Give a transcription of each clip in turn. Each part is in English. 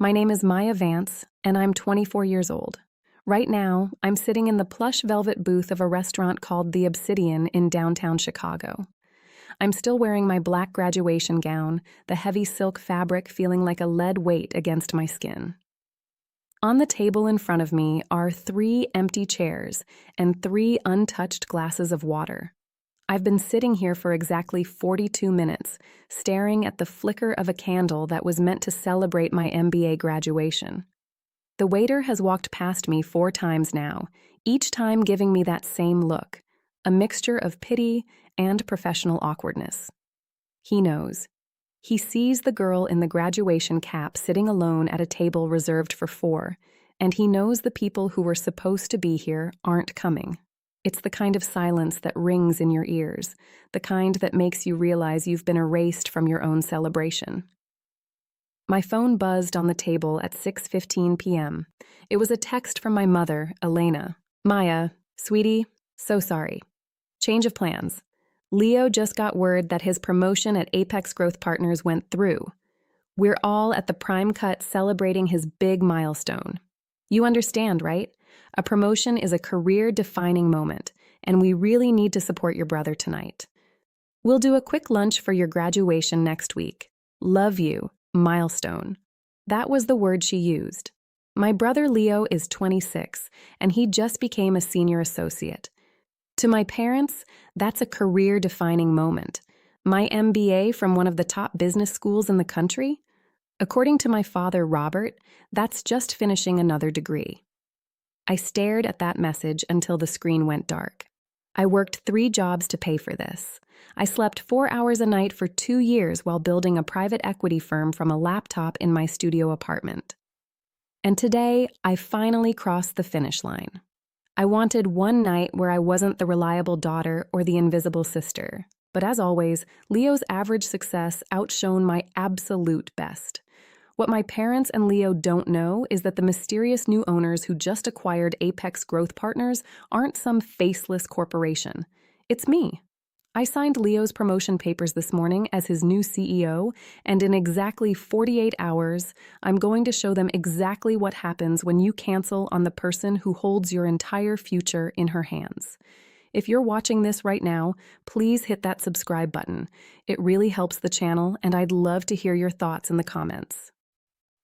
My name is Maya Vance, and I'm 24 years old. Right now, I'm sitting in the plush velvet booth of a restaurant called The Obsidian in downtown Chicago. I'm still wearing my black graduation gown, the heavy silk fabric feeling like a lead weight against my skin. On the table in front of me are 3 empty chairs and 3 untouched glasses of water. I've been sitting here for exactly 42 minutes, staring at the flicker of a candle that was meant to celebrate my MBA graduation. The waiter has walked past me 4 times now, each time giving me that same look, a mixture of pity and professional awkwardness. He knows. He sees the girl in the graduation cap sitting alone at a table reserved for 4, and he knows the people who were supposed to be here aren't coming. It's the kind of silence that rings in your ears, the kind that makes you realize you've been erased from your own celebration. My phone buzzed on the table at 6:15 p.m. It was a text from my mother, Elena. "Maya, sweetie, so sorry. Change of plans. Leo just got word that his promotion at Apex Growth Partners went through. We're all at the Prime Cut celebrating his big milestone. You understand, right? A promotion is a career-defining moment, and we really need to support your brother tonight. We'll do a quick lunch for your graduation next week. Love you, milestone." That was the word she used. My brother Leo is 26, and he just became a senior associate. To my parents, that's a career-defining moment. My MBA from one of the top business schools in the country? According to my father, Robert, that's just finishing another degree. I stared at that message until the screen went dark. I worked 3 jobs to pay for this. I slept 4 hours a night for 2 years while building a private equity firm from a laptop in my studio apartment. And today, I finally crossed the finish line. I wanted one night where I wasn't the reliable daughter or the invisible sister. But as always, Leo's average success outshone my absolute best. What my parents and Leo don't know is that the mysterious new owners who just acquired Apex Growth Partners aren't some faceless corporation. It's me. I signed Leo's promotion papers this morning as his new CEO, and in exactly 48 hours, I'm going to show them exactly what happens when you cancel on the person who holds your entire future in her hands. If you're watching this right now, please hit that subscribe button. It really helps the channel, and I'd love to hear your thoughts in the comments.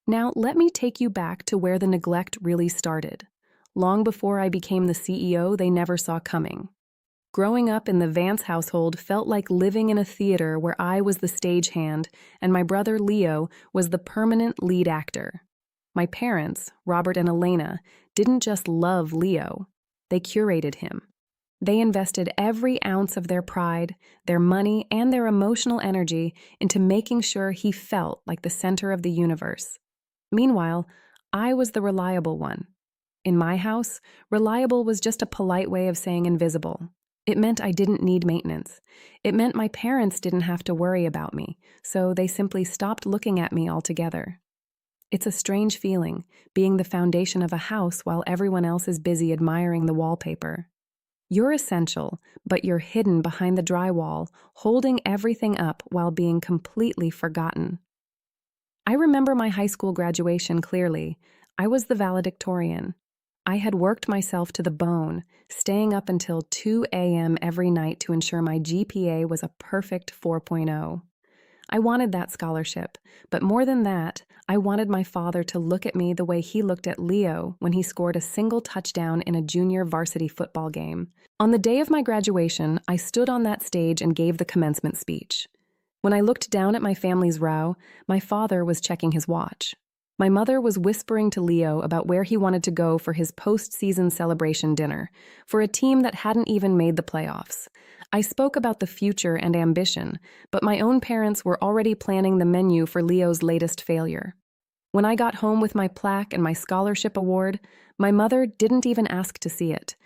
Now, let me take you back to where the neglect really started. Long before I became the CEO they never saw coming. Growing up in the Vance household felt like living in a theater where I was the stagehand and my brother Leo was the permanent lead actor. My parents, Robert and Elena, didn't just love Leo. They curated him. They invested every ounce of their pride, their money, and their emotional energy into making sure he felt like the center of the universe. Meanwhile, I was the reliable one. In my house, reliable was just a polite way of saying invisible. It meant I didn't need maintenance. It meant my parents didn't have to worry about me, so they simply stopped looking at me altogether. It's a strange feeling, being the foundation of a house while everyone else is busy admiring the wallpaper. You're essential, but you're hidden behind the drywall, holding everything up while being completely forgotten. I remember my high school graduation clearly. I was the valedictorian. I had worked myself to the bone, staying up until 2 a.m. every night to ensure my GPA was a perfect 4.0. I wanted that scholarship, but more than that, I wanted my father to look at me the way he looked at Leo when he scored a single touchdown in a junior varsity football game. On the day of my graduation, I stood on that stage and gave the commencement speech. When I looked down at my family's row, my father was checking his watch. My mother was whispering to Leo about where he wanted to go for his post-season celebration dinner, for a team that hadn't even made the playoffs. I spoke about the future and ambition, but my own parents were already planning the menu for Leo's latest failure. When I got home with my plaque and my scholarship award, my mother didn't even ask to see it.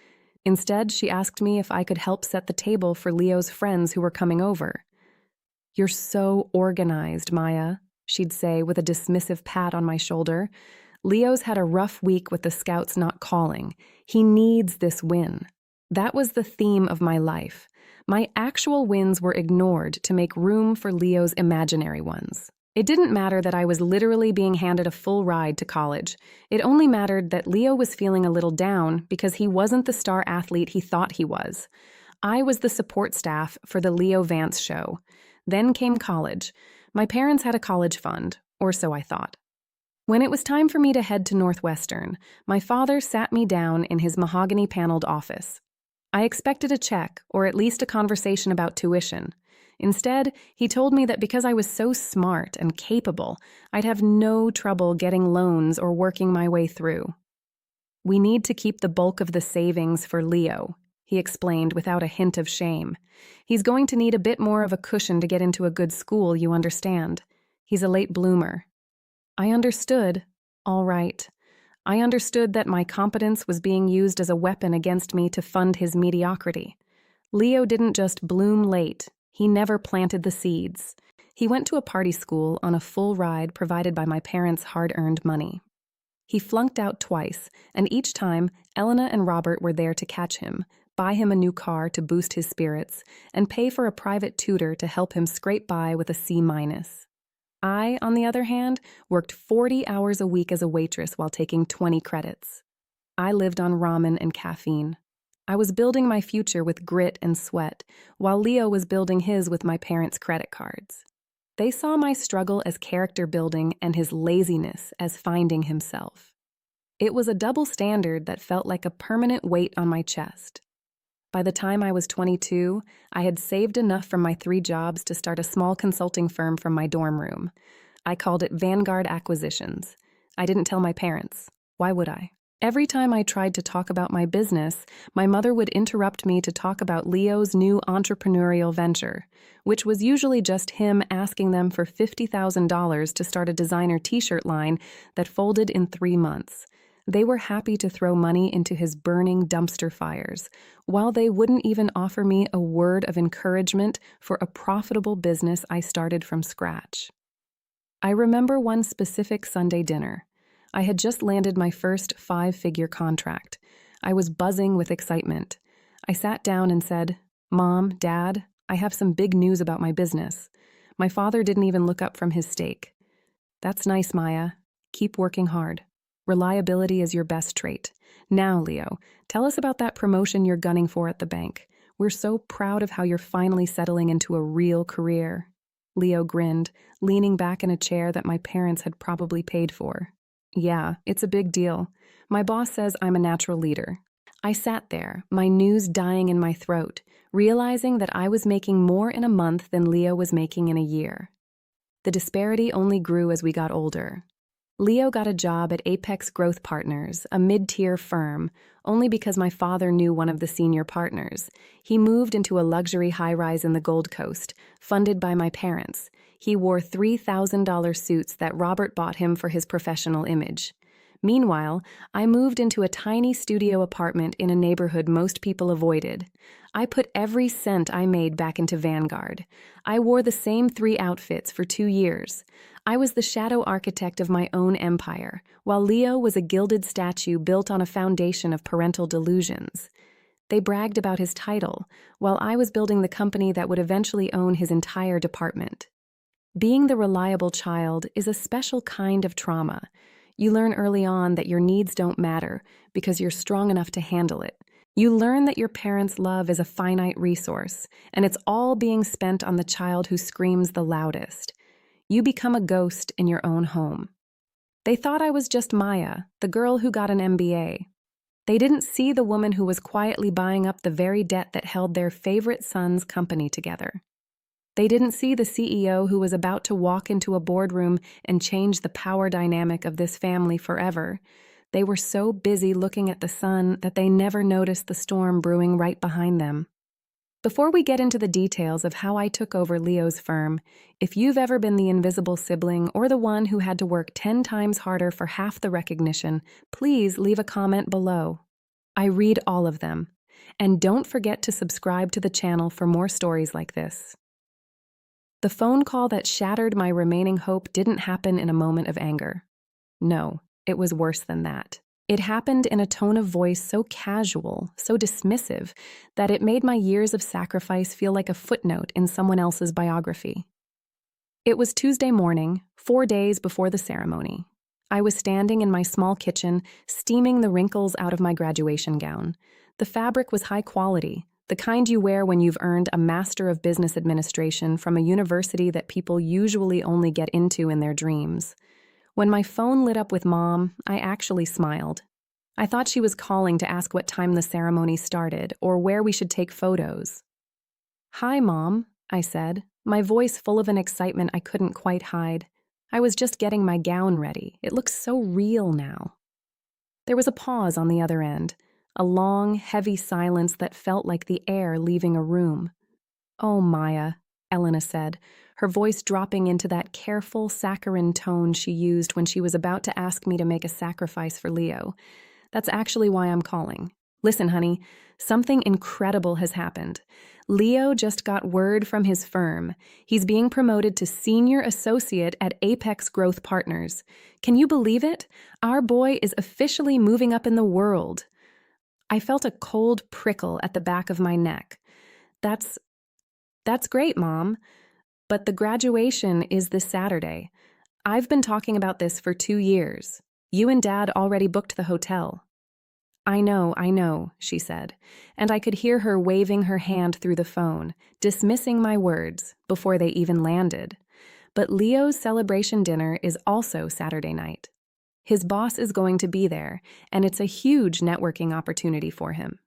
Instead, she asked me if I could help set the table for Leo's friends who were coming over. "You're so organized, Maya," she'd say with a dismissive pat on my shoulder. "Leo's had a rough week with the scouts not calling. He needs this win." That was the theme of my life. My actual wins were ignored to make room for Leo's imaginary ones. It didn't matter that I was literally being handed a full ride to college. It only mattered that Leo was feeling a little down because he wasn't the star athlete he thought he was. I was the support staff for the Leo Vance show. Then came college. My parents had a college fund, or so I thought. When it was time for me to head to Northwestern, my father sat me down in his mahogany-paneled office. I expected a check, or at least a conversation about tuition. Instead, he told me that because I was so smart and capable, I'd have no trouble getting loans or working my way through. "We need to keep the bulk of the savings for Leo," he explained without a hint of shame. "He's going to need a bit more of a cushion to get into a good school, you understand. He's a late bloomer." I understood, all right. I understood that my competence was being used as a weapon against me to fund his mediocrity. Leo didn't just bloom late, he never planted the seeds. He went to a party school on a full ride provided by my parents' hard-earned money. He flunked out twice, and each time, Elena and Robert were there to catch him, buy him a new car to boost his spirits, and pay for a private tutor to help him scrape by with a C-. I, on the other hand, worked 40 hours a week as a waitress while taking 20 credits. I lived on ramen and caffeine. I was building my future with grit and sweat, while Leo was building his with my parents' credit cards. They saw my struggle as character building and his laziness as finding himself. It was a double standard that felt like a permanent weight on my chest. By the time I was 22, I had saved enough from my 3 jobs to start a small consulting firm from my dorm room. I called it Vanguard Acquisitions. I didn't tell my parents. Why would I? Every time I tried to talk about my business, my mother would interrupt me to talk about Leo's new entrepreneurial venture, which was usually just him asking them for $50,000 to start a designer t-shirt line that folded in 3 months. They were happy to throw money into his burning dumpster fires, while they wouldn't even offer me a word of encouragement for a profitable business I started from scratch. I remember one specific Sunday dinner. I had just landed my first 5-figure contract. I was buzzing with excitement. I sat down and said, "Mom, Dad, I have some big news about my business." My father didn't even look up from his steak. "That's nice, Maya. Keep working hard. Reliability is your best trait. Now, Leo, tell us about that promotion you're gunning for at the bank. We're so proud of how you're finally settling into a real career." Leo grinned, leaning back in a chair that my parents had probably paid for. "Yeah, it's a big deal. My boss says I'm a natural leader." I sat there, my news dying in my throat, realizing that I was making more in a month than Leo was making in a year. The disparity only grew as we got older. Leo got a job at Apex Growth Partners, a mid-tier firm, only because my father knew one of the senior partners. He moved into a luxury high-rise in the Gold Coast, funded by my parents. He wore $3,000 suits that Robert bought him for his professional image. Meanwhile, I moved into a tiny studio apartment in a neighborhood most people avoided. I put every cent I made back into Vanguard. I wore the same 3 outfits for 2 years. I was the shadow architect of my own empire, while Leo was a gilded statue built on a foundation of parental delusions. They bragged about his title, while I was building the company that would eventually own his entire department. Being the reliable child is a special kind of trauma. You learn early on that your needs don't matter because you're strong enough to handle it. You learn that your parents' love is a finite resource, and it's all being spent on the child who screams the loudest. You become a ghost in your own home. They thought I was just Maya, the girl who got an MBA. They didn't see the woman who was quietly buying up the very debt that held their favorite son's company together. They didn't see the CEO who was about to walk into a boardroom and change the power dynamic of this family forever. They were so busy looking at the sun that they never noticed the storm brewing right behind them. Before we get into the details of how I took over Leo's firm, if you've ever been the invisible sibling or the one who had to work 10 times harder for half the recognition, please leave a comment below. I read all of them. And don't forget to subscribe to the channel for more stories like this. The phone call that shattered my remaining hope didn't happen in a moment of anger. No, it was worse than that. It happened in a tone of voice so casual, so dismissive, that it made my years of sacrifice feel like a footnote in someone else's biography. It was Tuesday morning, 4 days before the ceremony. I was standing in my small kitchen, steaming the wrinkles out of my graduation gown. The fabric was high quality, the kind you wear when you've earned a Master of Business Administration from a university that people usually only get into in their dreams. When my phone lit up with Mom, I actually smiled. I thought she was calling to ask what time the ceremony started or where we should take photos. "Hi, Mom," I said, my voice full of an excitement I couldn't quite hide. I was just getting my gown ready. It looks so real now. There was a pause on the other end, a long, heavy silence that felt like the air leaving a room. "Oh, Maya," Elena said, her voice dropping into that careful, saccharine tone she used when she was about to ask me to make a sacrifice for Leo. "That's actually why I'm calling. Listen, honey, something incredible has happened. Leo just got word from his firm. He's being promoted to senior associate at Apex Growth Partners. Can you believe it? Our boy is officially moving up in the world." I felt a cold prickle at the back of my neck. That's great, Mom. But the graduation is this Saturday. I've been talking about this for 2 years. You and Dad already booked the hotel." I know, she said, and I could hear her waving her hand through the phone, dismissing my words before they even landed. But Leo's celebration dinner is also Saturday night. His boss is going to be there, and it's a huge networking opportunity for him.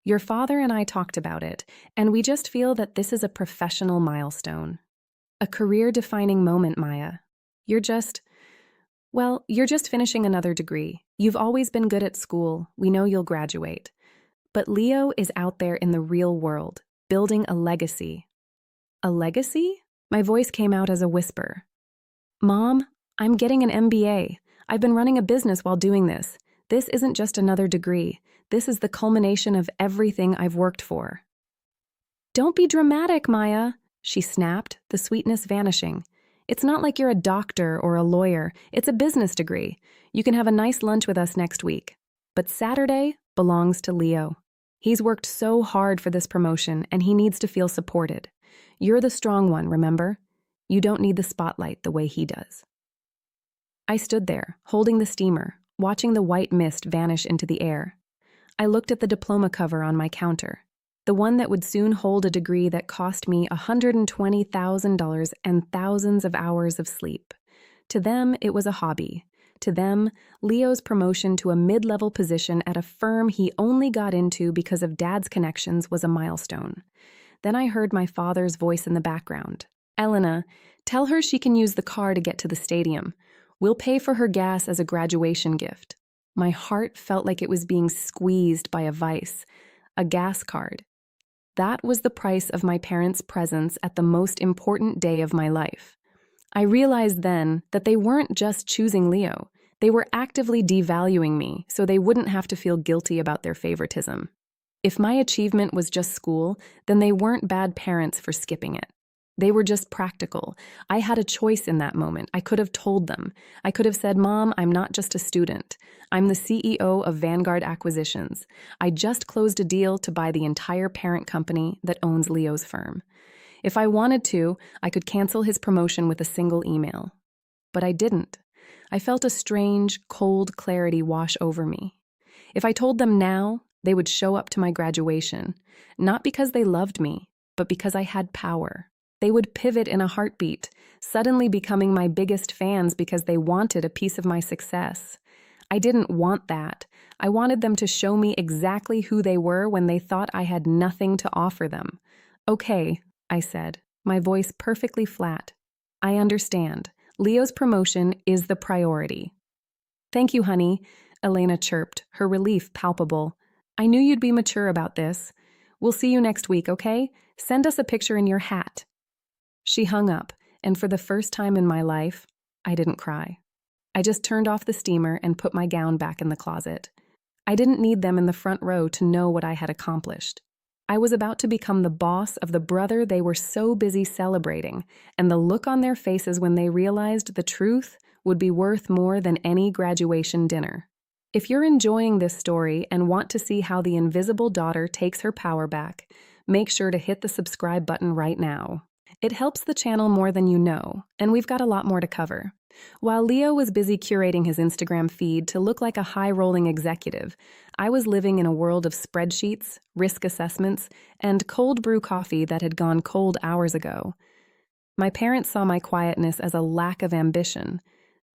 Your father and I talked about it, and we just feel that this is a professional milestone. A career-defining moment, Maya. You're just finishing another degree. You've always been good at school. We know you'll graduate. But Leo is out there in the real world, building a legacy. A legacy? My voice came out as a whisper. "Mom, I'm getting an MBA. I've been running a business while doing this. This isn't just another degree. This is the culmination of everything I've worked for." "Don't be dramatic, Maya," she snapped, the sweetness vanishing. "It's not like you're a doctor or a lawyer. It's a business degree. You can have a nice lunch with us next week. But Saturday belongs to Leo. He's worked so hard for this promotion, and he needs to feel supported. You're the strong one, remember? You don't need the spotlight the way he does." I stood there, holding the steamer, watching the white mist vanish into the air. I looked at the diploma cover on my counter, the one that would soon hold a degree that cost me $120,000 and thousands of hours of sleep. To them, it was a hobby. To them, Leo's promotion to a mid-level position at a firm he only got into because of Dad's connections was a milestone. Then I heard my father's voice in the background. "Elena, tell her she can use the car to get to the stadium. We'll pay for her gas as a graduation gift." My heart felt like it was being squeezed by a vice. A gas card. That was the price of my parents' presence at the most important day of my life. I realized then that they weren't just choosing Leo. They were actively devaluing me so they wouldn't have to feel guilty about their favoritism. If my achievement was just school, then they weren't bad parents for skipping it. They were just practical. I had a choice in that moment. I could have told them. I could have said, "Mom, I'm not just a student. I'm the CEO of Vanguard Acquisitions. I just closed a deal to buy the entire parent company that owns Leo's firm." If I wanted to, I could cancel his promotion with a single email. But I didn't. I felt a strange, cold clarity wash over me. If I told them now, they would show up to my graduation, not because they loved me, but because I had power. They would pivot in a heartbeat, suddenly becoming my biggest fans because they wanted a piece of my success. I didn't want that. I wanted them to show me exactly who they were when they thought I had nothing to offer them. "Okay," I said, my voice perfectly flat. "I understand. Leo's promotion is the priority." "Thank you, honey," Elena chirped, her relief palpable. "I knew you'd be mature about this. We'll see you next week, okay? Send us a picture in your hat." She hung up, and for the first time in my life, I didn't cry. I just turned off the steamer and put my gown back in the closet. I didn't need them in the front row to know what I had accomplished. I was about to become the boss of the brother they were so busy celebrating, and the look on their faces when they realized the truth would be worth more than any graduation dinner. If you're enjoying this story and want to see how the invisible daughter takes her power back, make sure to hit the subscribe button right now. It helps the channel more than you know, and we've got a lot more to cover. While Leo was busy curating his Instagram feed to look like a high-rolling executive, I was living in a world of spreadsheets, risk assessments, and cold brew coffee that had gone cold hours ago. My parents saw my quietness as a lack of ambition.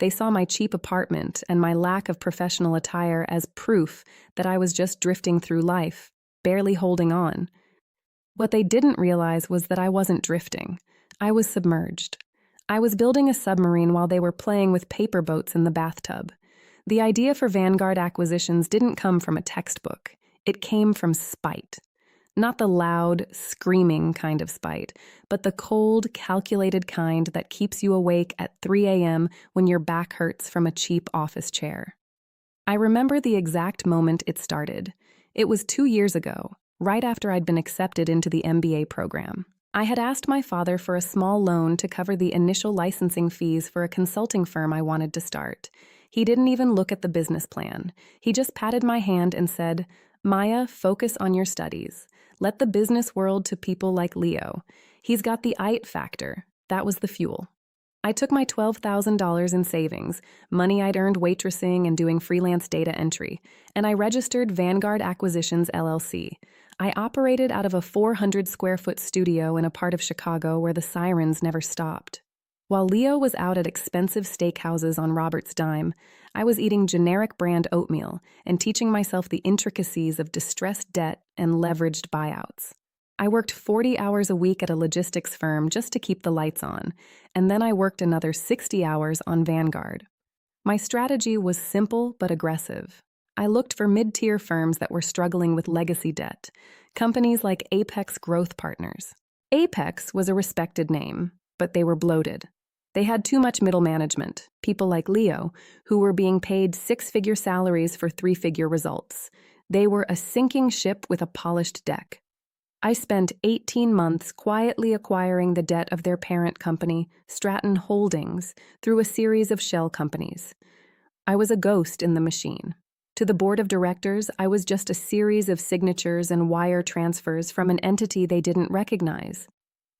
They saw my cheap apartment and my lack of professional attire as proof that I was just drifting through life, barely holding on. What they didn't realize was that I wasn't drifting. I was submerged. I was building a submarine while they were playing with paper boats in the bathtub. The idea for Vanguard acquisitions didn't come from a textbook. It came from spite. Not the loud, screaming kind of spite, but the cold, calculated kind that keeps you awake at 3 a.m. when your back hurts from a cheap office chair. I remember the exact moment it started. It was 2 years ago, right after I'd been accepted into the MBA program. I had asked my father for a small loan to cover the initial licensing fees for a consulting firm I wanted to start. He didn't even look at the business plan. He just patted my hand and said, "Maya, focus on your studies. Let the business world to people like Leo. He's got the it factor." That was the fuel. I took my $12,000 in savings, money I'd earned waitressing and doing freelance data entry, and I registered Vanguard Acquisitions LLC. I operated out of a 400-square-foot studio in a part of Chicago where the sirens never stopped. While Leo was out at expensive steakhouses on Robert's dime, I was eating generic brand oatmeal and teaching myself the intricacies of distressed debt and leveraged buyouts. I worked 40 hours a week at a logistics firm just to keep the lights on, and then I worked another 60 hours on Vanguard. My strategy was simple but aggressive. I looked for mid-tier firms that were struggling with legacy debt, companies like Apex Growth Partners. Apex was a respected name, but they were bloated. They had too much middle management, people like Leo, who were being paid six-figure salaries for three-figure results. They were a sinking ship with a polished deck. I spent 18 months quietly acquiring the debt of their parent company, Stratton Holdings, through a series of shell companies. I was a ghost in the machine. To the board of directors, I was just a series of signatures and wire transfers from an entity they didn't recognize.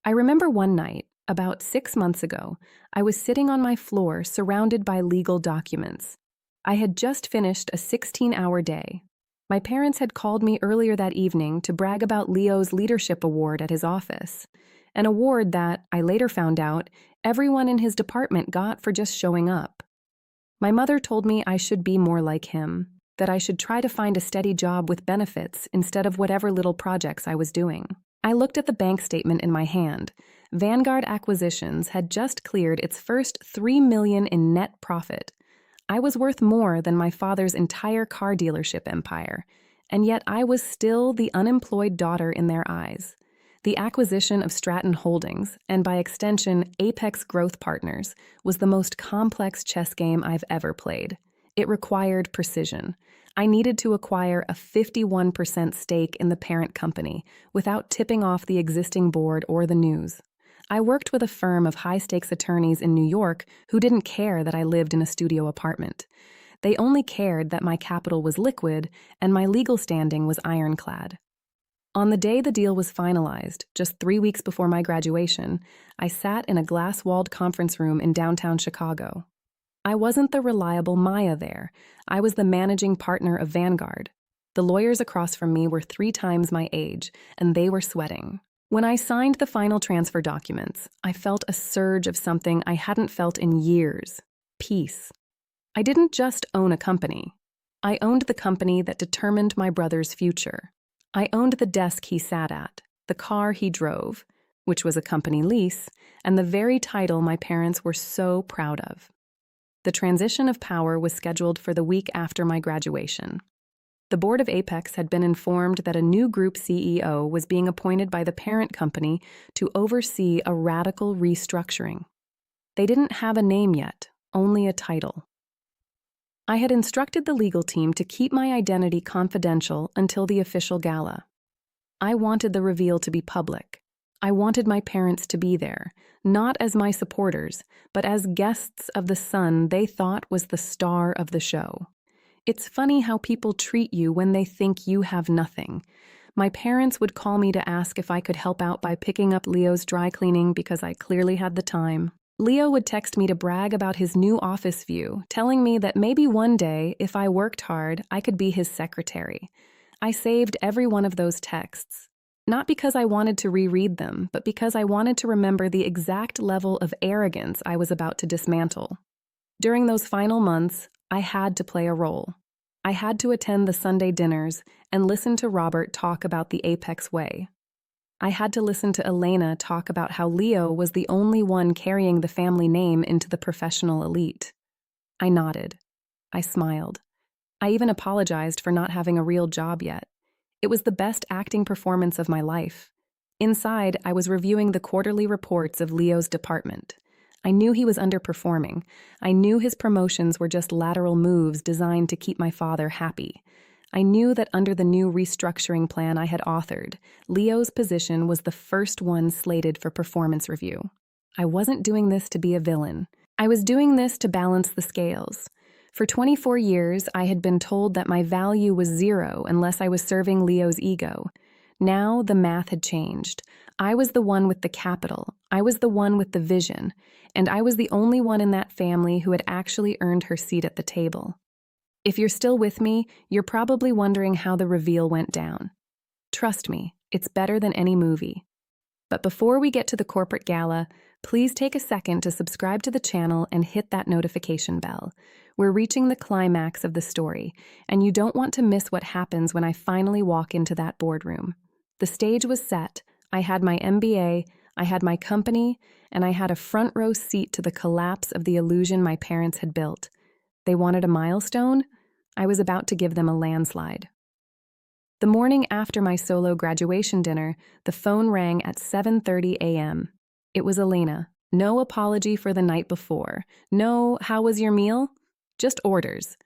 I remember one night, about 6 months ago, I was sitting on my floor surrounded by legal documents. I had just finished a 16-hour day. My parents had called me earlier that evening to brag about Leo's leadership award at his office, an award that, I later found out, everyone in his department got for just showing up. My mother told me I should be more like him, that I should try to find a steady job with benefits instead of whatever little projects I was doing. I looked at the bank statement in my hand. Vanguard Acquisitions had just cleared its first $3 million in net profit. I was worth more than my father's entire car dealership empire, and yet I was still the unemployed daughter in their eyes. The acquisition of Stratton Holdings, and by extension Apex Growth Partners, was the most complex chess game I've ever played. It required precision. I needed to acquire a 51% stake in the parent company without tipping off the existing board or the news. I worked with a firm of high-stakes attorneys in New York who didn't care that I lived in a studio apartment. They only cared that my capital was liquid and my legal standing was ironclad. On the day the deal was finalized, just 3 weeks before my graduation, I sat in a glass-walled conference room in downtown Chicago. I wasn't the reliable Maya there. I was the managing partner of Vanguard. The lawyers across from me were 3 times my age, and they were sweating. When I signed the final transfer documents, I felt a surge of something I hadn't felt in years: peace. I didn't just own a company. I owned the company that determined my brother's future. I owned the desk he sat at, the car he drove, which was a company lease, and the very title my parents were so proud of. The transition of power was scheduled for the week after my graduation. The board of Apex had been informed that a new group CEO was being appointed by the parent company to oversee a radical restructuring. They didn't have a name yet, only a title. I had instructed the legal team to keep my identity confidential until the official gala. I wanted the reveal to be public. I wanted my parents to be there, not as my supporters, but as guests of the son they thought was the star of the show. It's funny how people treat you when they think you have nothing. My parents would call me to ask if I could help out by picking up Leo's dry cleaning because I clearly had the time. Leo would text me to brag about his new office view, telling me that maybe one day, if I worked hard, I could be his secretary. I saved every one of those texts. Not because I wanted to reread them, but because I wanted to remember the exact level of arrogance I was about to dismantle. During those final months, I had to play a role. I had to attend the Sunday dinners and listen to Robert talk about the Apex Way. I had to listen to Elena talk about how Leo was the only one carrying the family name into the professional elite. I nodded. I smiled. I even apologized for not having a real job yet. It was the best acting performance of my life. Inside, I was reviewing the quarterly reports of Leo's department. I knew he was underperforming. I knew his promotions were just lateral moves designed to keep my father happy. I knew that under the new restructuring plan I had authored, Leo's position was the first one slated for performance review. I wasn't doing this to be a villain. I was doing this to balance the scales. For 24 years, I had been told that my value was zero unless I was serving Leo's ego. Now the math had changed. I was the one with the capital. I was the one with the vision. And I was the only one in that family who had actually earned her seat at the table. If you're still with me, you're probably wondering how the reveal went down. Trust me, it's better than any movie. But before we get to the corporate gala, please take a second to subscribe to the channel and hit that notification bell. We're reaching the climax of the story, and you don't want to miss what happens when I finally walk into that boardroom. The stage was set. I had my MBA, I had my company, and I had a front row seat to the collapse of the illusion my parents had built. They wanted a milestone. I was about to give them a landslide. The morning after my solo graduation dinner, the phone rang at 7:30 a.m. It was Elena. No apology for the night before. No, how was your meal? Just orders.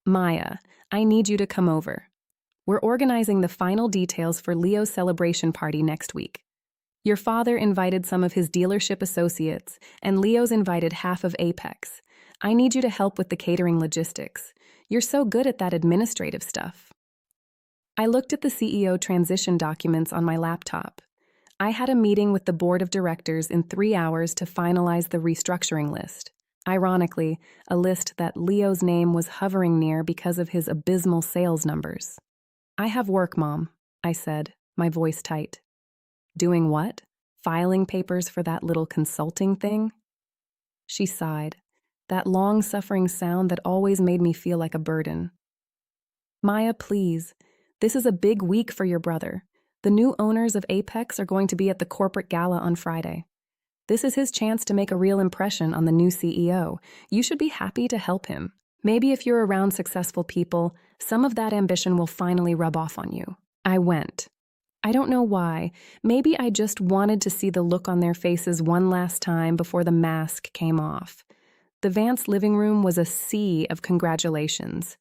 Maya, I need you to come over. We're organizing the final details for Leo's celebration party next week. Your father invited some of his dealership associates, and Leo's invited half of Apex. I need you to help with the catering logistics. You're so good at that administrative stuff. I looked at the CEO transition documents on my laptop. I had a meeting with the board of directors in 3 hours to finalize the restructuring list. Ironically, a list that Leo's name was hovering near because of his abysmal sales numbers. I have work, Mom, I said, my voice tight. Doing what? Filing papers for that little consulting thing? She sighed, that long-suffering sound that always made me feel like a burden. Maya, please. This is a big week for your brother. The new owners of Apex are going to be at the corporate gala on Friday. This is his chance to make a real impression on the new CEO. You should be happy to help him. Maybe if you're around successful people, some of that ambition will finally rub off on you. I went. I don't know why. Maybe I just wanted to see the look on their faces one last time before the mask came off. The Vance living room was a sea of congratulations.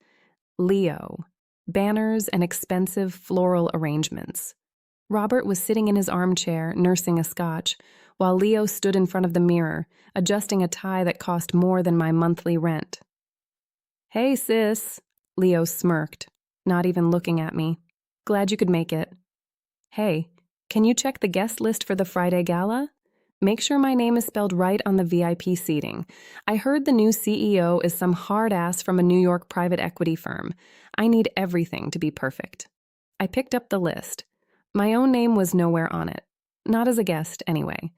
Leo. Banners and expensive floral arrangements. Robert was sitting in his armchair, nursing a scotch, while Leo stood in front of the mirror, adjusting a tie that cost more than my monthly rent. Hey, sis, Leo smirked, not even looking at me. Glad you could make it. Hey, can you check the guest list for the Friday gala? Make sure my name is spelled right on the VIP seating. I heard the new CEO is some hard ass from a New York private equity firm. I need everything to be perfect. I picked up the list. My own name was nowhere on it. Not as a guest, anyway.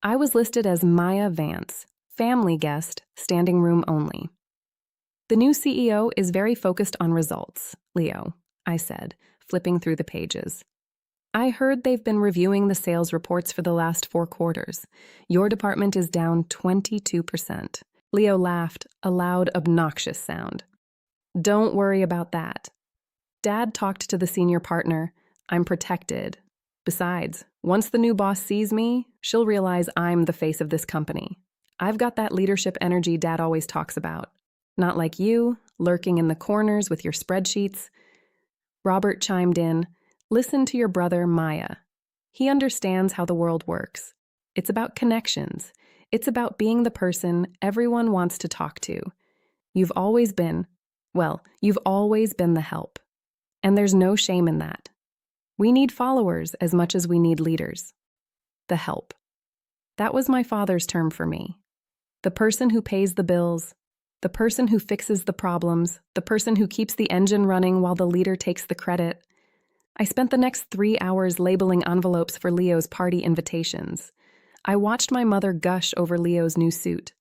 I was listed as Maya Vance, family guest, standing room only. The new CEO is very focused on results, Leo, I said, flipping through the pages. I heard they've been reviewing the sales reports for the last 4 quarters. Your department is down 22%. Leo laughed, a loud, obnoxious sound. Don't worry about that. Dad talked to the senior partner. I'm protected. Besides, once the new boss sees me, she'll realize I'm the face of this company. I've got that leadership energy Dad always talks about. Not like you, lurking in the corners with your spreadsheets. Robert chimed in. Listen to your brother, Maya. He understands how the world works. It's about connections. It's about being the person everyone wants to talk to. You've always been the help. And there's no shame in that. We need followers as much as we need leaders. The help. That was my father's term for me. The person who pays the bills, the person who fixes the problems, the person who keeps the engine running while the leader takes the credit. I spent the next 3 hours labeling envelopes for Leo's party invitations. I watched my mother gush over Leo's new suit.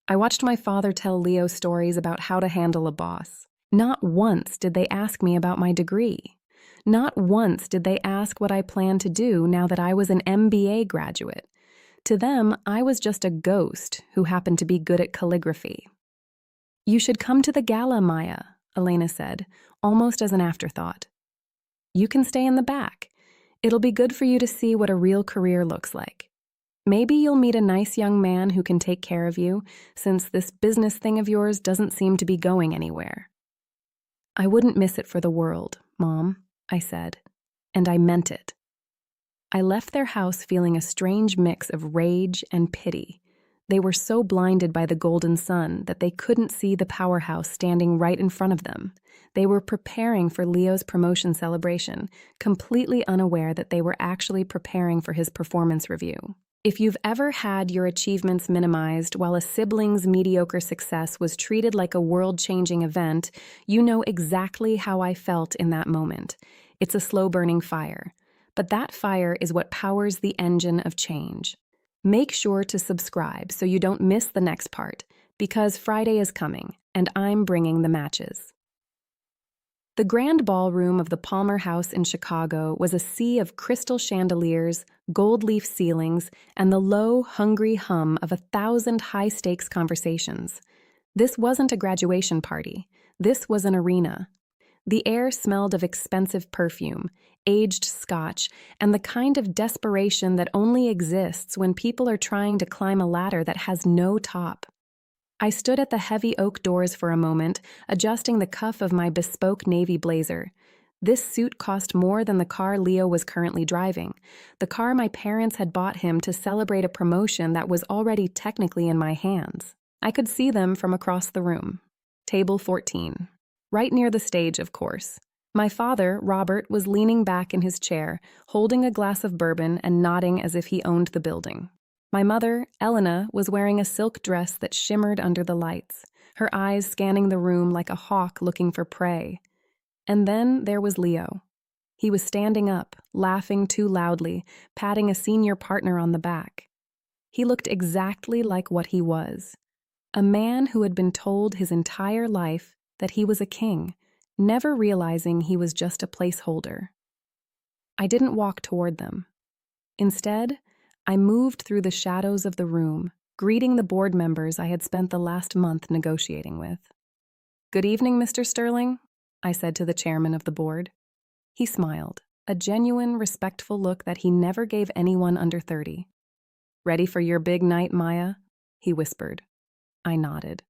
I watched my father tell Leo stories about how to handle a boss. Not once did they ask me about my degree. Not once did they ask what I planned to do now that I was an MBA graduate. To them, I was just a ghost who happened to be good at calligraphy. "You should come to the gala, Maya," Elena said, almost as an afterthought. "You can stay in the back. It'll be good for you to see what a real career looks like. Maybe you'll meet a nice young man who can take care of you, since this business thing of yours doesn't seem to be going anywhere." "I wouldn't miss it for the world, Mom," I said, and I meant it. I left their house feeling a strange mix of rage and pity. They were so blinded by the golden sun that they couldn't see the powerhouse standing right in front of them. They were preparing for Leo's promotion celebration, completely unaware that they were actually preparing for his performance review. If you've ever had your achievements minimized while a sibling's mediocre success was treated like a world-changing event, you know exactly how I felt in that moment. It's a slow-burning fire. But that fire is what powers the engine of change. Make sure to subscribe so you don't miss the next part, because Friday is coming, and I'm bringing the matches. The grand ballroom of the Palmer House in Chicago was a sea of crystal chandeliers, gold leaf ceilings, and the low, hungry hum of 1,000 high-stakes conversations. This wasn't a graduation party. This was an arena. The air smelled of expensive perfume, aged scotch, and the kind of desperation that only exists when people are trying to climb a ladder that has no top. I stood at the heavy oak doors for a moment, adjusting the cuff of my bespoke navy blazer. This suit cost more than the car Leo was currently driving, the car my parents had bought him to celebrate a promotion that was already technically in my hands. I could see them from across the room. Table 14. Right near the stage, of course. My father, Robert, was leaning back in his chair, holding a glass of bourbon and nodding as if he owned the building. My mother, Elena, was wearing a silk dress that shimmered under the lights, her eyes scanning the room like a hawk looking for prey. And then there was Leo. He was standing up, laughing too loudly, patting a senior partner on the back. He looked exactly like what he was. A man who had been told his entire life that he was a king, never realizing he was just a placeholder. I didn't walk toward them. Instead, I moved through the shadows of the room, greeting the board members I had spent the last month negotiating with. "Good evening, Mr. Sterling," I said to the chairman of the board. He smiled, a genuine, respectful look that he never gave anyone under 30. "Ready for your big night, Maya?" he whispered. I nodded.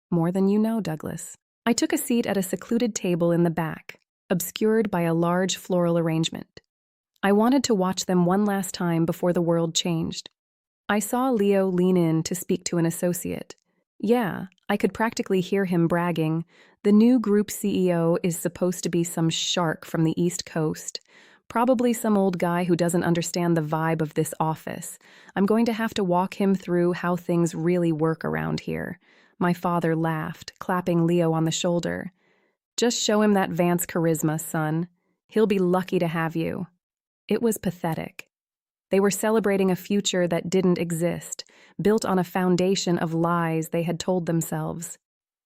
"More than you know, Douglas." I took a seat at a secluded table in the back, obscured by a large floral arrangement. I wanted to watch them one last time before the world changed. I saw Leo lean in to speak to an associate. Yeah, I could practically hear him bragging. The new group CEO is supposed to be some shark from the East Coast. Probably some old guy who doesn't understand the vibe of this office. I'm going to have to walk him through how things really work around here. My father laughed, clapping Leo on the shoulder. "Just show him that Vance charisma, son. He'll be lucky to have you." It was pathetic. They were celebrating a future that didn't exist, built on a foundation of lies they had told themselves.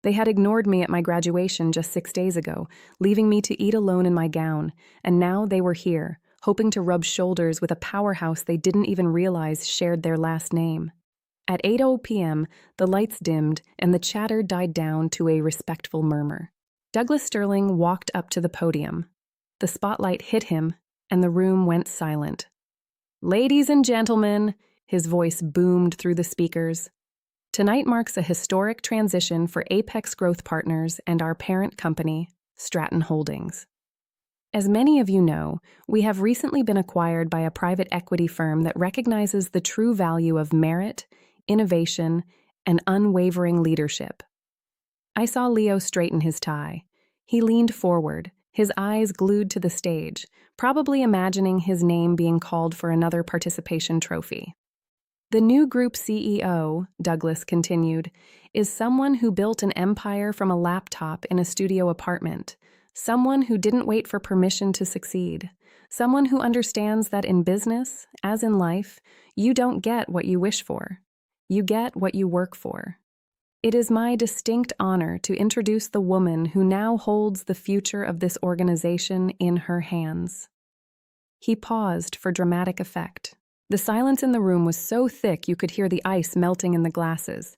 They had ignored me at my graduation just 6 days ago, leaving me to eat alone in my gown, and now they were here, hoping to rub shoulders with a powerhouse they didn't even realize shared their last name. At 8:00 p.m., the lights dimmed and the chatter died down to a respectful murmur. Douglas Sterling walked up to the podium. The spotlight hit him, and the room went silent. "Ladies and gentlemen," his voice boomed through the speakers, "tonight marks a historic transition for Apex Growth Partners and our parent company, Stratton Holdings. As many of you know, we have recently been acquired by a private equity firm that recognizes the true value of merit, innovation, and unwavering leadership." I saw Leo straighten his tie. He leaned forward, his eyes glued to the stage, probably imagining his name being called for another participation trophy. The new group CEO, Douglas continued, is someone who built an empire from a laptop in a studio apartment, someone who didn't wait for permission to succeed, someone who understands that in business, as in life, you don't get what you wish for. You get what you work for. It is my distinct honor to introduce the woman who now holds the future of this organization in her hands. He paused for dramatic effect. The silence in the room was so thick you could hear the ice melting in the glasses.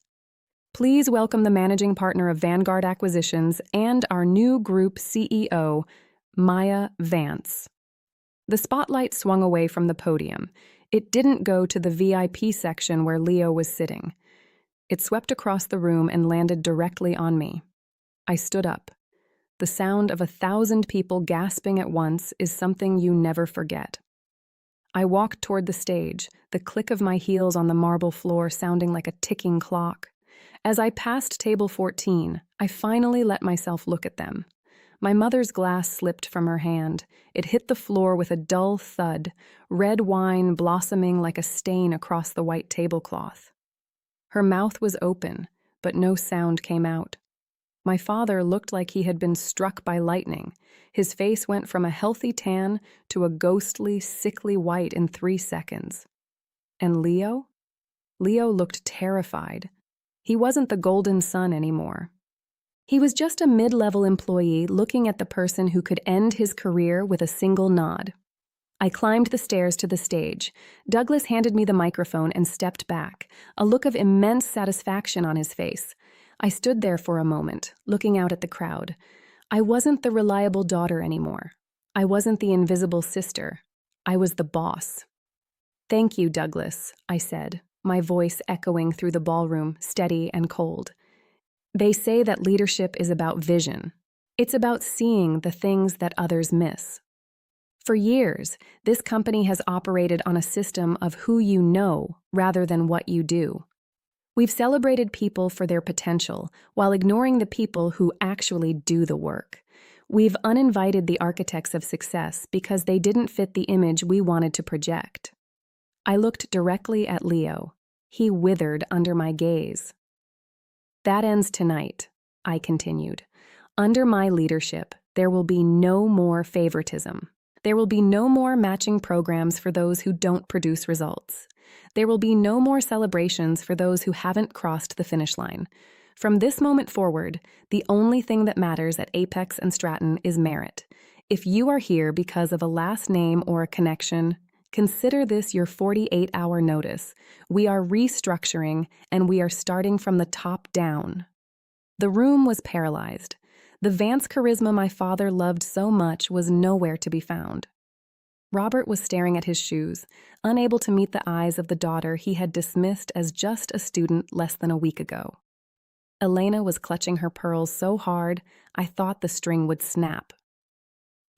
Please welcome the managing partner of Vanguard Acquisitions and our new group CEO, Maya Vance. The spotlight swung away from the podium. It didn't go to the VIP section where Leo was sitting. It swept across the room and landed directly on me. I stood up. The sound of 1,000 people gasping at once is something you never forget. I walked toward the stage, the click of my heels on the marble floor sounding like a ticking clock. As I passed table 14, I finally let myself look at them. My mother's glass slipped from her hand. It hit the floor with a dull thud, red wine blossoming like a stain across the white tablecloth. Her mouth was open, but no sound came out. My father looked like he had been struck by lightning. His face went from a healthy tan to a ghostly, sickly white in 3 seconds. And Leo? Leo looked terrified. He wasn't the golden son anymore. He was just a mid-level employee looking at the person who could end his career with a single nod. I climbed the stairs to the stage. Douglas handed me the microphone and stepped back, a look of immense satisfaction on his face. I stood there for a moment, looking out at the crowd. I wasn't the reliable daughter anymore. I wasn't the invisible sister. I was the boss. "Thank you, Douglas," I said, my voice echoing through the ballroom, steady and cold. They say that leadership is about vision. It's about seeing the things that others miss. For years, this company has operated on a system of who you know rather than what you do. We've celebrated people for their potential while ignoring the people who actually do the work. We've uninvited the architects of success because they didn't fit the image we wanted to project. I looked directly at Leo. He withered under my gaze. "That ends tonight," I continued. "Under my leadership, there will be no more favoritism. There will be no more matching programs for those who don't produce results. There will be no more celebrations for those who haven't crossed the finish line. From this moment forward, the only thing that matters at Apex and Stratton is merit. If you are here because of a last name or a connection, consider this your 48-hour notice. We are restructuring, and we are starting from the top down." The room was paralyzed. The Vance charisma my father loved so much was nowhere to be found. Robert was staring at his shoes, unable to meet the eyes of the daughter he had dismissed as just a student less than a week ago. Elena was clutching her pearls so hard, I thought the string would snap.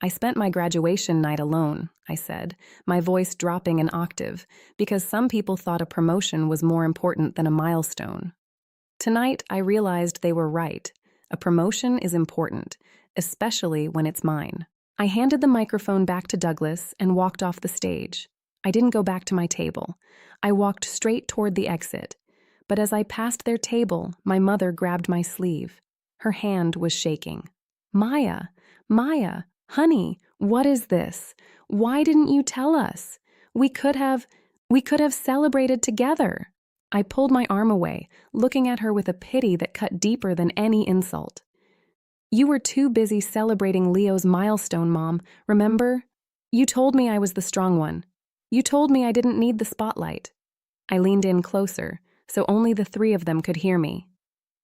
"I spent my graduation night alone," I said, my voice dropping an octave, because some people thought a promotion was more important than a milestone. Tonight, I realized they were right. A promotion is important, especially when it's mine. I handed the microphone back to Douglas and walked off the stage. I didn't go back to my table. I walked straight toward the exit. But as I passed their table, my mother grabbed my sleeve. Her hand was shaking. Maya, honey, what is this? Why didn't you tell us? We could have celebrated together." I pulled my arm away, looking at her with a pity that cut deeper than any insult. "You were too busy celebrating Leo's milestone, Mom. Remember? You told me I was the strong one. You told me I didn't need the spotlight." I leaned in closer, so only the 3 of them could hear me.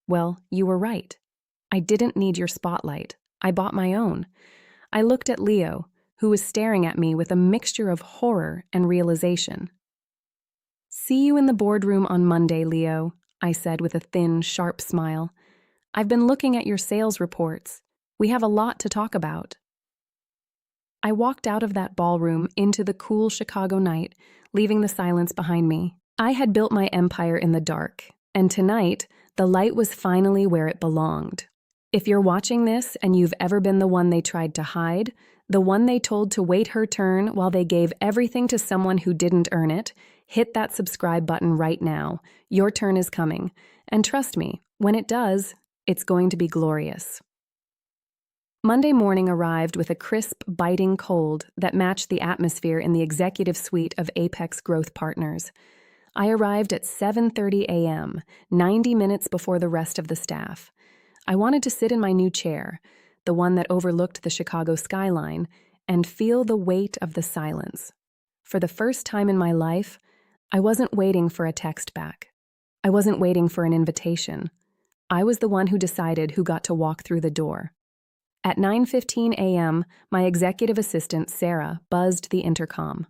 "Well, you were right. I didn't need your spotlight. I bought my own." I looked at Leo, who was staring at me with a mixture of horror and realization. "See you in the boardroom on Monday, Leo," I said with a thin, sharp smile. "I've been looking at your sales reports. We have a lot to talk about." I walked out of that ballroom into the cool Chicago night, leaving the silence behind me. I had built my empire in the dark, and tonight, the light was finally where it belonged. If you're watching this and you've ever been the one they tried to hide, the one they told to wait her turn while they gave everything to someone who didn't earn it, hit that subscribe button right now. Your turn is coming. And trust me, when it does, it's going to be glorious. Monday morning arrived with a crisp, biting cold that matched the atmosphere in the executive suite of Apex Growth Partners. I arrived at 7:30 a.m., 90 minutes before the rest of the staff. I wanted to sit in my new chair, the one that overlooked the Chicago skyline, and feel the weight of the silence. For the first time in my life, I wasn't waiting for a text back. I wasn't waiting for an invitation. I was the one who decided who got to walk through the door. At 9:15 a.m., my executive assistant, Sarah, buzzed the intercom.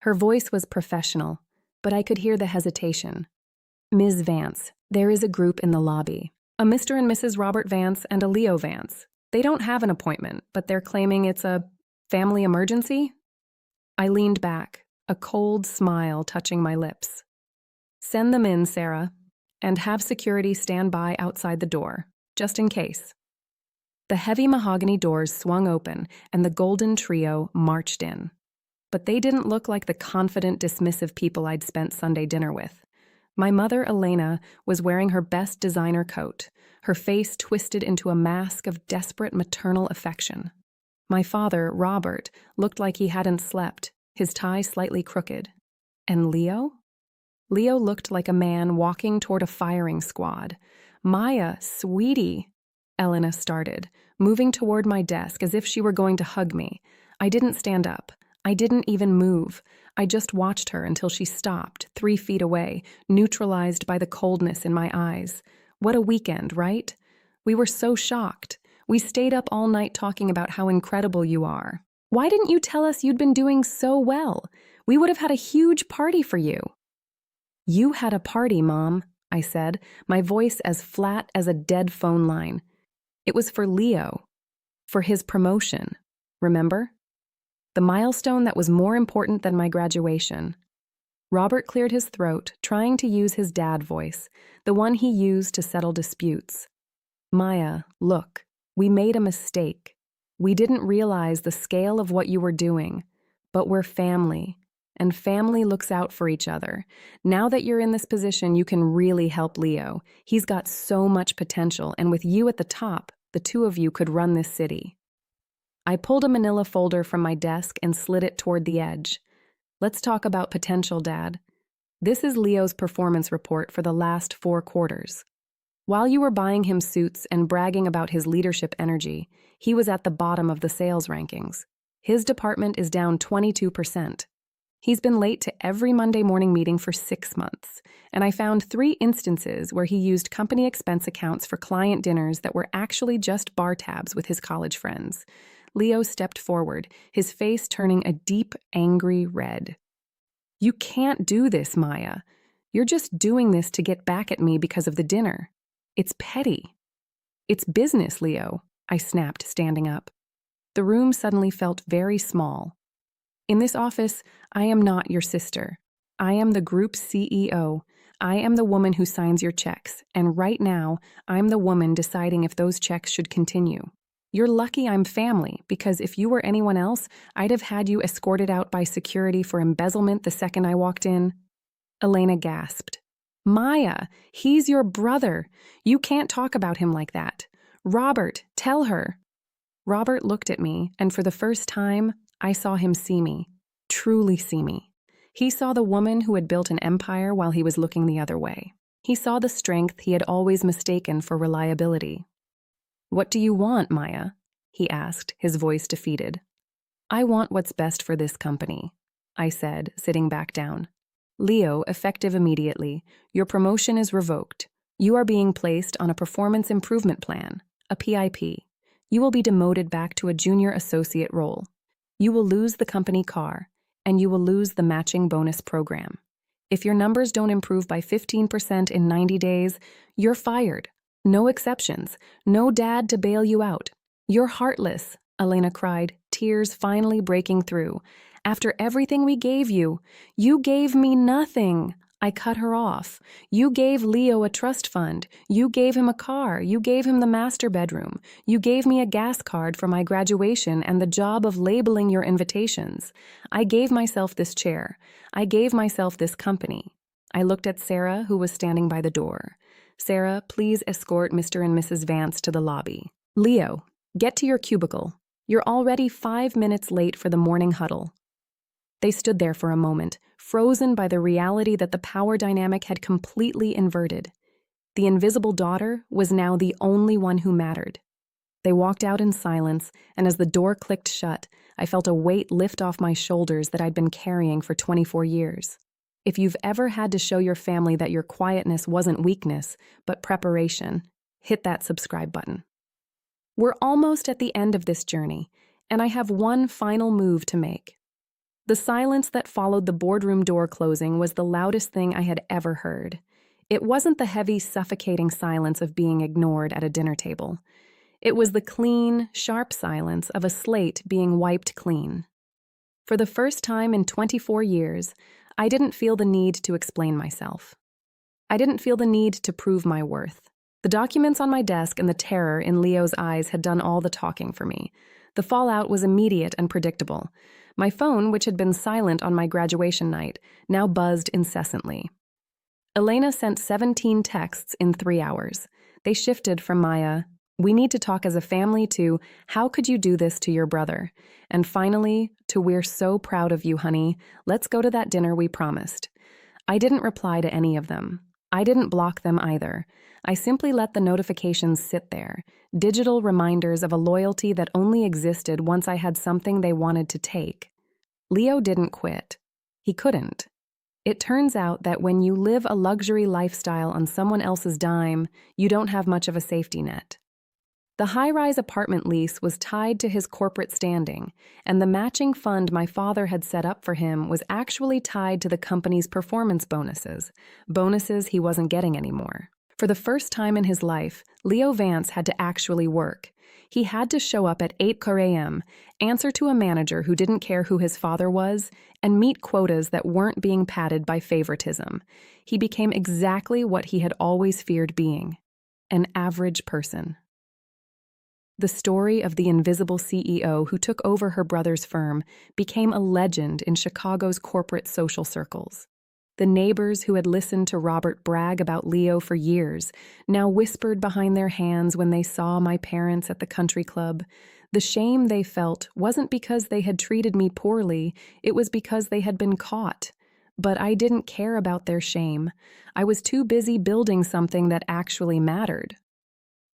Her voice was professional, but I could hear the hesitation. "Ms. Vance, there is a group in the lobby. A Mr. and Mrs. Robert Vance and a Leo Vance. They don't have an appointment, but they're claiming it's a family emergency?" I leaned back, a cold smile touching my lips. "Send them in, Sarah, and have security stand by outside the door, just in case." The heavy mahogany doors swung open, and the golden trio marched in. But they didn't look like the confident, dismissive people I'd spent Sunday dinner with. My mother, Elena, was wearing her best designer coat, her face twisted into a mask of desperate maternal affection. My father, Robert, looked like he hadn't slept, his tie slightly crooked. And Leo? Leo looked like a man walking toward a firing squad. "Maya, sweetie," Elena started, moving toward my desk as if she were going to hug me. I didn't stand up. I didn't even move. I just watched her until she stopped, 3 feet away, neutralized by the coldness in my eyes. What a weekend, right? We were so shocked. We stayed up all night talking about how incredible you are. Why didn't you tell us you'd been doing so well? We would have had a huge party for you. "You had a party, Mom," I said, my voice as flat as a dead phone line. "It was for Leo, for his promotion, remember? The milestone that was more important than my graduation." Robert cleared his throat, trying to use his dad voice, the one he used to settle disputes. "Maya, look, we made a mistake. We didn't realize the scale of what you were doing, but we're family, and family looks out for each other. Now that you're in this position, you can really help Leo. He's got so much potential, and with you at the top, the two of you could run this city." I pulled a manila folder from my desk and slid it toward the edge. "Let's talk about potential, Dad. This is Leo's performance report for the last 4 quarters. While you were buying him suits and bragging about his leadership energy, he was at the bottom of the sales rankings. His department is down 22%. He's been late to every Monday morning meeting for 6 months, and I found 3 instances where he used company expense accounts for client dinners that were actually just bar tabs with his college friends." Leo stepped forward, his face turning a deep, angry red. "You can't do this, Maya. You're just doing this to get back at me because of the dinner. It's petty." "It's business, Leo," I snapped, standing up. The room suddenly felt very small. "In this office, I am not your sister. I am the group's CEO. I am the woman who signs your checks, and right now, I'm the woman deciding if those checks should continue. You're lucky I'm family, because if you were anyone else, I'd have had you escorted out by security for embezzlement the second I walked in." Elena gasped. "Maya, he's your brother. You can't talk about him like that. Robert, tell her." Robert looked at me, and for the first time, I saw him see me, truly see me. He saw the woman who had built an empire while he was looking the other way. He saw the strength he had always mistaken for reliability. "What do you want, Maya?" he asked, his voice defeated. "I want what's best for this company," I said, sitting back down. "Leo, effective immediately. Your promotion is revoked. You are being placed on a performance improvement plan, a PIP. You will be demoted back to a junior associate role. You will lose the company car, and you will lose the matching bonus program. If your numbers don't improve by 15% in 90 days, you're fired. No exceptions. No dad to bail you out. You're heartless," Elena cried, tears finally breaking through. "After everything we gave you, you gave me nothing. I cut her off. You gave Leo a trust fund. You gave him a car. You gave him the master bedroom. You gave me a gas card for my graduation and the job of labeling your invitations. I gave myself this chair. I gave myself this company. I looked at Sarah, who was standing by the door. Sarah, please escort Mr. and Mrs. Vance to the lobby. Leo, get to your cubicle. You're already 5 minutes late for the morning huddle. They stood there for a moment, frozen by the reality that the power dynamic had completely inverted. The invisible daughter was now the only one who mattered. They walked out in silence, and as the door clicked shut, I felt a weight lift off my shoulders that I'd been carrying for 24 years. If you've ever had to show your family that your quietness wasn't weakness, but preparation, hit that subscribe button. We're almost at the end of this journey, and I have one final move to make. The silence that followed the boardroom door closing was the loudest thing I had ever heard. It wasn't the heavy, suffocating silence of being ignored at a dinner table. It was the clean, sharp silence of a slate being wiped clean. For the first time in 24 years, I didn't feel the need to explain myself. I didn't feel the need to prove my worth. The documents on my desk and the terror in Leo's eyes had done all the talking for me. The fallout was immediate and predictable. My phone, which had been silent on my graduation night, now buzzed incessantly. Elena sent 17 texts in 3 hours. They shifted from my, "We need to talk as a family," to "How could you do this to your brother?" And finally, to "We're so proud of you, honey. Let's go to that dinner we promised." I didn't reply to any of them. I didn't block them either. I simply let the notifications sit there, digital reminders of a loyalty that only existed once I had something they wanted to take. Leo didn't quit. He couldn't. It turns out that when you live a luxury lifestyle on someone else's dime, you don't have much of a safety net. The high-rise apartment lease was tied to his corporate standing, and the matching fund my father had set up for him was actually tied to the company's performance bonuses he wasn't getting anymore. For the first time in his life, Leo Vance had to actually work. He had to show up at 8 a.m., answer to a manager who didn't care who his father was, and meet quotas that weren't being padded by favoritism. He became exactly what he had always feared being: an average person. The story of the invisible CEO who took over her brother's firm became a legend in Chicago's corporate social circles. The neighbors who had listened to Robert brag about Leo for years now whispered behind their hands when they saw my parents at the country club. The shame they felt wasn't because they had treated me poorly, it was because they had been caught. But I didn't care about their shame. I was too busy building something that actually mattered.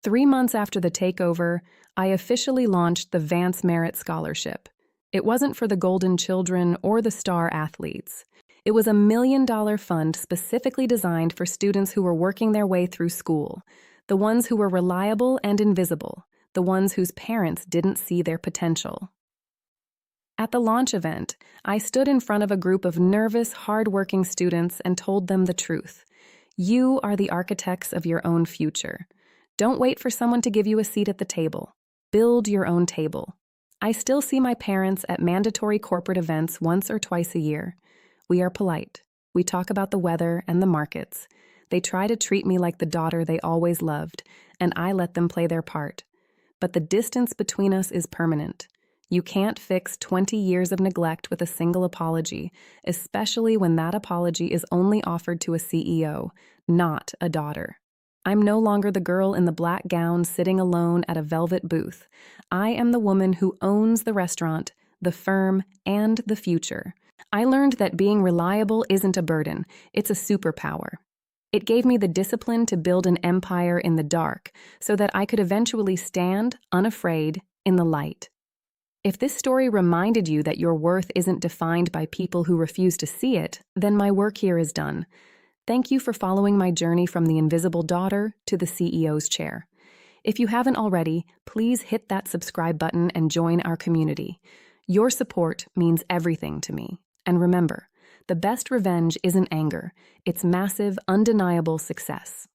3 months after the takeover, I officially launched the Vance Merit Scholarship. It wasn't for the golden children or the star athletes. It was a $1 million fund specifically designed for students who were working their way through school, the ones who were reliable and invisible, the ones whose parents didn't see their potential. At the launch event, I stood in front of a group of nervous, hard-working students and told them the truth. You are the architects of your own future. Don't wait for someone to give you a seat at the table. Build your own table. I still see my parents at mandatory corporate events once or twice a year. We are polite. We talk about the weather and the markets. They try to treat me like the daughter they always loved, and I let them play their part. But the distance between us is permanent. You can't fix 20 years of neglect with a single apology, especially when that apology is only offered to a CEO, not a daughter. I'm no longer the girl in the black gown sitting alone at a velvet booth. I am the woman who owns the restaurant, the firm, and the future. I learned that being reliable isn't a burden, it's a superpower. It gave me the discipline to build an empire in the dark so that I could eventually stand, unafraid, in the light. If this story reminded you that your worth isn't defined by people who refuse to see it, then my work here is done. Thank you for following my journey from the invisible daughter to the CEO's chair. If you haven't already, please hit that subscribe button and join our community. Your support means everything to me. And remember, the best revenge isn't anger, it's massive, undeniable success.